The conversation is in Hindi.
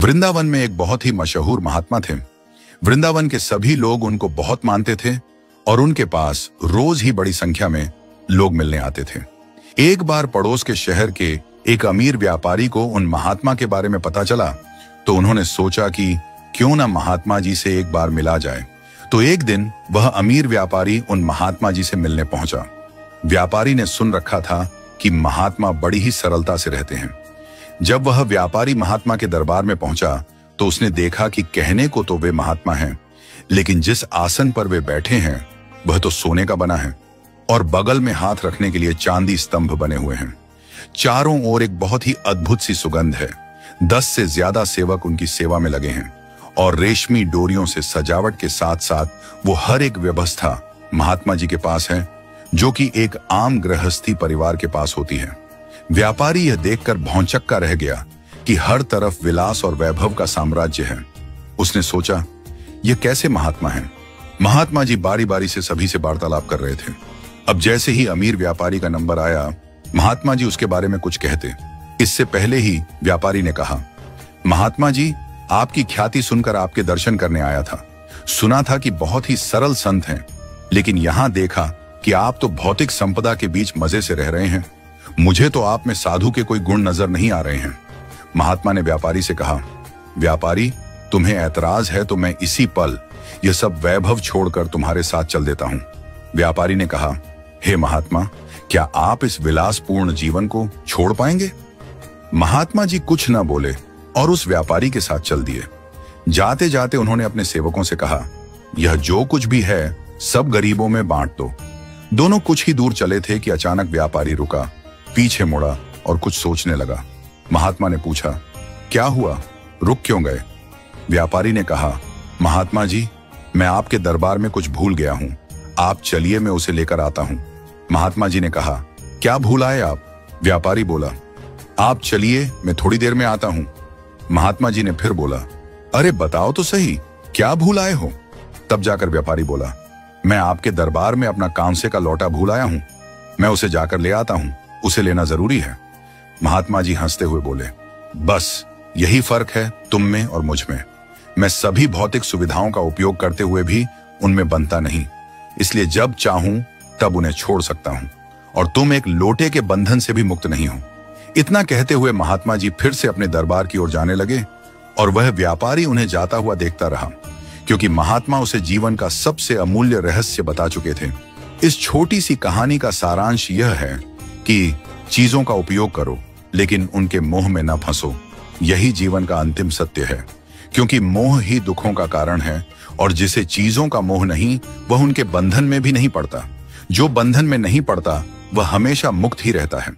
वृंदावन में एक बहुत ही मशहूर महात्मा थे। वृंदावन के सभी लोग उनको बहुत मानते थे और उनके पास रोज ही बड़ी संख्या में लोग मिलने आते थे। एक बार पड़ोस के शहर के एक अमीर व्यापारी को उन महात्मा के बारे में पता चला, तो उन्होंने सोचा कि क्यों ना महात्मा जी से एक बार मिला जाए। तो एक दिन वह अमीर व्यापारी उन महात्मा जी से मिलने पहुंचा। व्यापारी ने सुन रखा था कि महात्मा बड़ी ही सरलता से रहते हैं। जब वह व्यापारी महात्मा के दरबार में पहुंचा तो उसने देखा कि कहने को तो वे महात्मा हैं, लेकिन जिस आसन पर वे बैठे हैं वह तो सोने का बना है और बगल में हाथ रखने के लिए चांदी स्तंभ बने हुए हैं। चारों ओर एक बहुत ही अद्भुत सी सुगंध है। 10 से ज्यादा सेवक उनकी सेवा में लगे हैं और रेशमी डोरियों से सजावट के साथ साथ वो हर एक व्यवस्था महात्मा जी के पास है, जो कि एक आम गृहस्थी परिवार के पास होती है। व्यापारी यह देखकर भौंचक्का रह गया कि हर तरफ विलास और वैभव का साम्राज्य है। उसने सोचा, यह कैसे महात्मा हैं? महात्मा जी बारी बारी से सभी से वार्तालाप कर रहे थे। अब जैसे ही अमीर व्यापारी का नंबर आया, महात्मा जी उसके बारे में कुछ कहते। इससे पहले ही व्यापारी ने कहा, महात्मा जी, आपकी ख्याति सुनकर आपके दर्शन करने आया था। सुना था कि बहुत ही सरल संत हैं, लेकिन यहां देखा कि आप तो भौतिक संपदा के बीच मजे से रह रहे हैं। मुझे तो आप में साधु के कोई गुण नजर नहीं आ रहे हैं। महात्मा ने व्यापारी से कहा, व्यापारी, तुम्हें ऐतराज है तो मैं इसी पल यह सब वैभव छोड़कर तुम्हारे साथ चल देता हूं। व्यापारी ने कहा, हे महात्मा, क्या आप इस विलासपूर्ण जीवन को छोड़ पाएंगे? महात्मा जी कुछ न बोले और उस व्यापारी के साथ चल दिए। जाते जाते उन्होंने अपने सेवकों से कहा, यह जो कुछ भी है सब गरीबों में बांट दो। दोनों कुछ ही दूर चले थे कि अचानक व्यापारी रुका, पीछे मुड़ा और कुछ सोचने लगा। महात्मा ने पूछा, क्या हुआ, रुक क्यों गए? व्यापारी ने कहा, महात्मा जी, मैं आपके दरबार में कुछ भूल गया हूं, आप चलिए मैं उसे लेकर आता हूं। महात्मा जी ने कहा, क्या भूल आए आप? व्यापारी बोला, आप चलिए मैं थोड़ी देर में आता हूं। महात्मा जी ने फिर बोला, अरे बताओ तो सही, क्या भूल आए हो? तब जाकर व्यापारी बोला, मैं आपके दरबार में अपना कांसे का लौटा भूल आया हूं, मैं उसे जाकर ले आता हूं, उसे लेना जरूरी है। महात्मा जी हंसते हुए बोले, बस यही फर्क है तुम में और मुझ में। मैं सभी भौतिक सुविधाओं का उपयोग करते हुए भी उनमें बनता नहीं, इसलिए जब चाहूं तब उन्हें छोड़ सकता हूं, और तुम एक लोटे के बंधन से भी मुक्त नहीं हो। इतना कहते हुए महात्मा जी फिर से अपने दरबार की ओर जाने लगे और वह व्यापारी उन्हें जाता हुआ देखता रहा, क्योंकि महात्मा उसे जीवन का सबसे अमूल्य रहस्य बता चुके थे। इस छोटी सी कहानी का सारांश यह है कि चीजों का उपयोग करो, लेकिन उनके मोह में न फंसो। यही जीवन का अंतिम सत्य है, क्योंकि मोह ही दुखों का कारण है, और जिसे चीजों का मोह नहीं, वह उनके बंधन में भी नहीं पड़ता। जो बंधन में नहीं पड़ता वह हमेशा मुक्त ही रहता है।